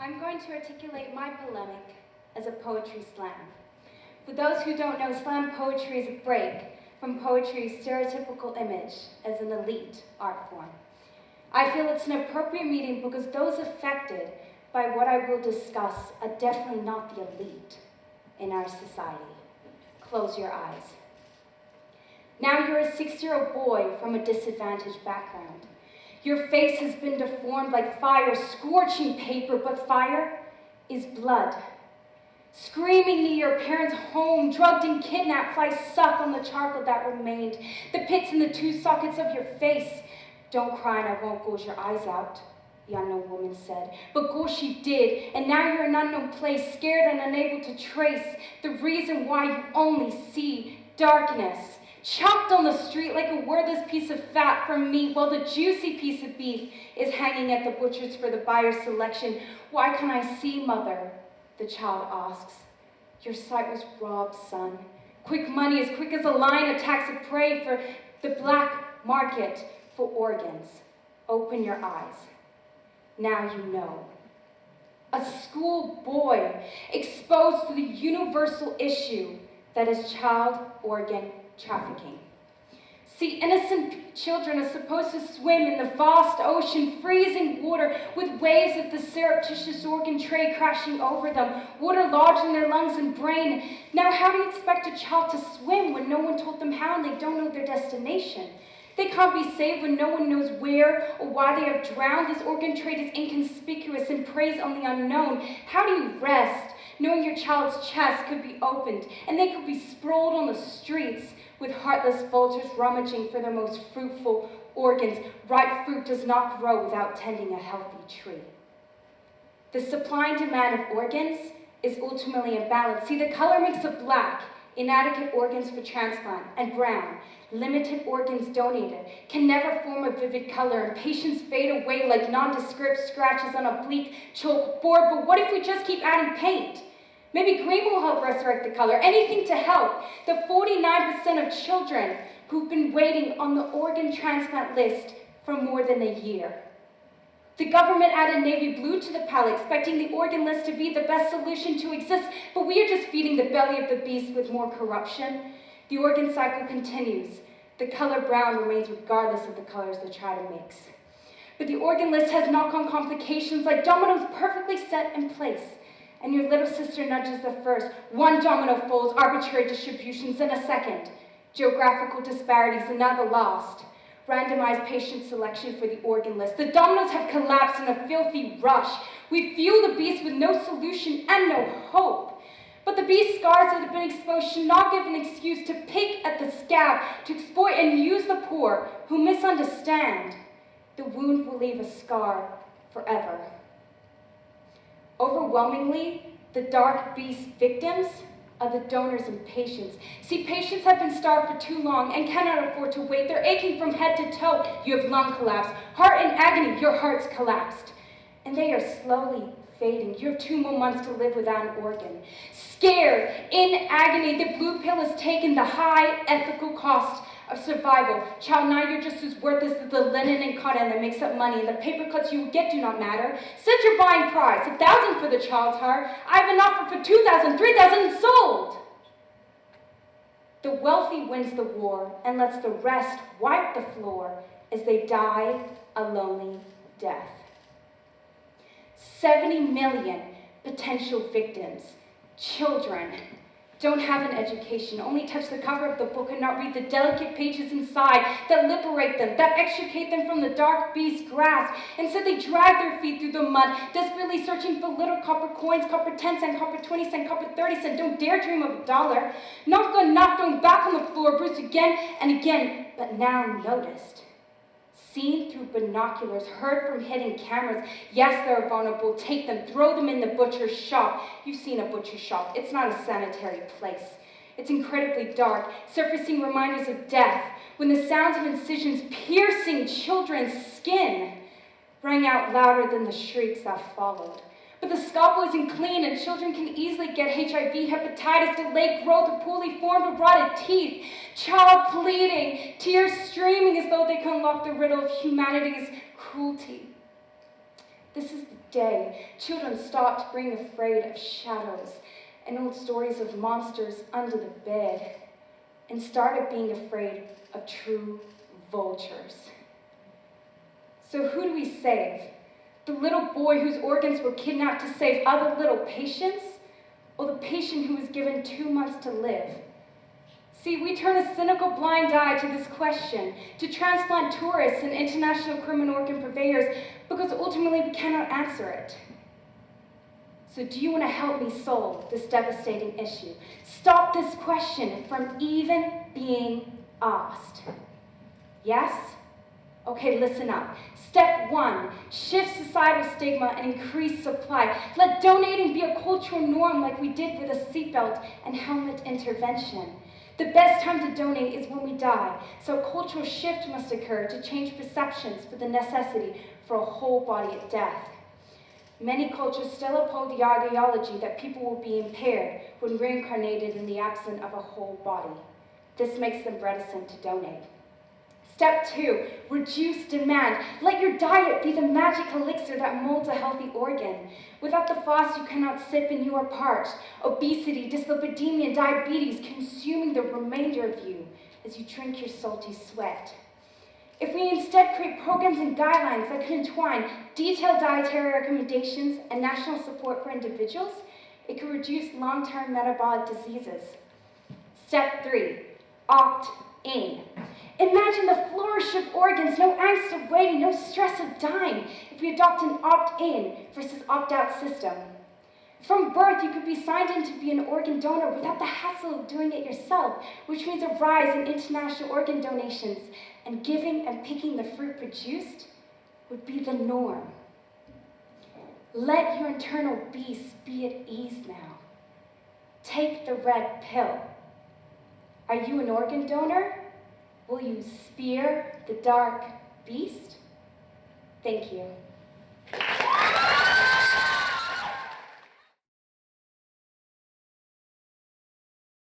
I'm going to articulate my polemic as a poetry slam. For those who don't know, slam poetry is a break from poetry's stereotypical image as an elite art form. I feel it's an appropriate meeting because those affected by what I will discuss are definitely not the elite in our society. Close your eyes. Now you're a 6-year-old boy from a disadvantaged background. Your face has been deformed like fire, scorching paper, but fire is blood. Screaming near your parents' home, drugged and kidnapped, flies suck on the charcoal that remained, the pits in the 2 sockets of your face. Don't cry and I won't gouge your eyes out, the unknown woman said. But go she did, and now you're in an unknown place, scared and unable to trace the reason why you only see darkness. Chopped on the street like a worthless piece of fat from meat, while the juicy piece of beef is hanging at the butcher's for the buyer's selection. Why can't I see, mother? The child asks. Your sight was robbed, son. Quick money, as quick as a lion attacks a prey for the black market for organs. Open your eyes. Now you know. A school boy exposed to the universal issue that is child organ trafficking. See, innocent children are supposed to swim in the vast ocean, freezing water, with waves of the surreptitious organ trade crashing over them, water lodged in their lungs and brain. Now, how do you expect a child to swim when no one told them how and they don't know their destination? They can't be saved when no one knows where or why they have drowned. This organ trade is inconspicuous and preys on the unknown. How do you rest, knowing your child's chest could be opened and they could be sprawled on the streets with heartless vultures rummaging for their most fruitful organs? Ripe fruit does not grow without tending a healthy tree. The supply and demand of organs is ultimately imbalanced. See, the color mix of black, inadequate organs for transplant, and brown, limited organs donated, can never form a vivid color, and patients fade away like nondescript scratches on a bleak chalkboard. But what if we just keep adding paint? Maybe green will help resurrect the color. Anything to help the 49% of children who've been waiting on the organ transplant list for more than a year. The government added navy blue to the palette, expecting the organ list to be the best solution to exist, but we are just feeding the belly of the beast with more corruption. The organ cycle continues. The color brown remains regardless of the colors they try to mix. But the organ list has knock-on complications like dominoes perfectly set in place. And your little sister nudges the first. One domino falls, arbitrary distributions, then a second. Geographical disparities, and now the last. Randomized patient selection for the organ list. The dominoes have collapsed in a filthy rush. We fuel the beast with no solution and no hope. But the beast's scars that have been exposed should not give an excuse to pick at the scab, to exploit and use the poor who misunderstand. The wound will leave a scar forever. Overwhelmingly, the dark beast victims are the donors and patients. See, patients have been starved for too long and cannot afford to wait. They're aching from head to toe. You have lung collapse, heart in agony, your heart's collapsed. And they are slowly fading. You have 2 more months to live without an organ. Scared, in agony, the blue pill has taken the high ethical cost of survival. Child, now you're just as worthless as the linen and cotton that makes up money, and the paper cuts you get do not matter. Set your buying price, 1,000 for the child's heart. I have an offer for 2,000, 3,000, and sold. The wealthy wins the war and lets the rest wipe the floor as they die a lonely death. 70 million potential victims, children, don't have an education, only touch the cover of the book and not read the delicate pages inside that liberate them, that extricate them from the dark beast's grasp. Instead, they drag their feet through the mud, desperately searching for little copper coins, copper 10 cent, copper 20 cent, copper 30 cent. Don't dare dream of $1. Not gonna knock them back on the floor, bruised again and again, but now noticed. Seen through binoculars, heard from hidden cameras. Yes, they're vulnerable. Take them, throw them in the butcher's shop. You've seen a butcher's shop. It's not a sanitary place. It's incredibly dark, surfacing reminders of death, when the sounds of incisions piercing children's skin rang out louder than the shrieks that followed. But the scalpel isn't clean, and children can easily get HIV, hepatitis, delayed growth of poorly formed or rotted teeth. Child pleading, tears streaming as though they can unlock the riddle of humanity's cruelty. This is the day children stopped being afraid of shadows and old stories of monsters under the bed and started being afraid of true vultures. So who do we save? The little boy whose organs were kidnapped to save other little patients? Or the patient who was given 2 months to live? See, we turn a cynical blind eye to this question, to transplant tourists and international criminal organ purveyors, because ultimately we cannot answer it. So do you want to help me solve this devastating issue? Stop this question from even being asked. Yes? Okay, listen up. Step 1, shift societal stigma and increase supply. Let donating be a cultural norm like we did with a seatbelt and helmet intervention. The best time to donate is when we die, so a cultural shift must occur to change perceptions for the necessity for a whole body at death. Many cultures still uphold the ideology that people will be impaired when reincarnated in the absence of a whole body. This makes them reticent to donate. Step 2, reduce demand. Let your diet be the magic elixir that molds a healthy organ. Without the fast, you cannot sip and you are parched. Obesity, dyslipidemia, and diabetes consuming the remainder of you as you drink your salty sweat. If we instead create programs and guidelines that can entwine detailed dietary recommendations and national support for individuals, it could reduce long-term metabolic diseases. Step 3, opt in. Imagine the flourish of organs, no angst of waiting, no stress of dying, if we adopt an opt-in versus opt-out system. From birth, you could be signed in to be an organ donor without the hassle of doing it yourself, which means a rise in international organ donations, and giving and picking the fruit produced would be the norm. Let your internal beast be at ease now. Take the red pill. Are you an organ donor? Will you spear the dark beast? Thank you.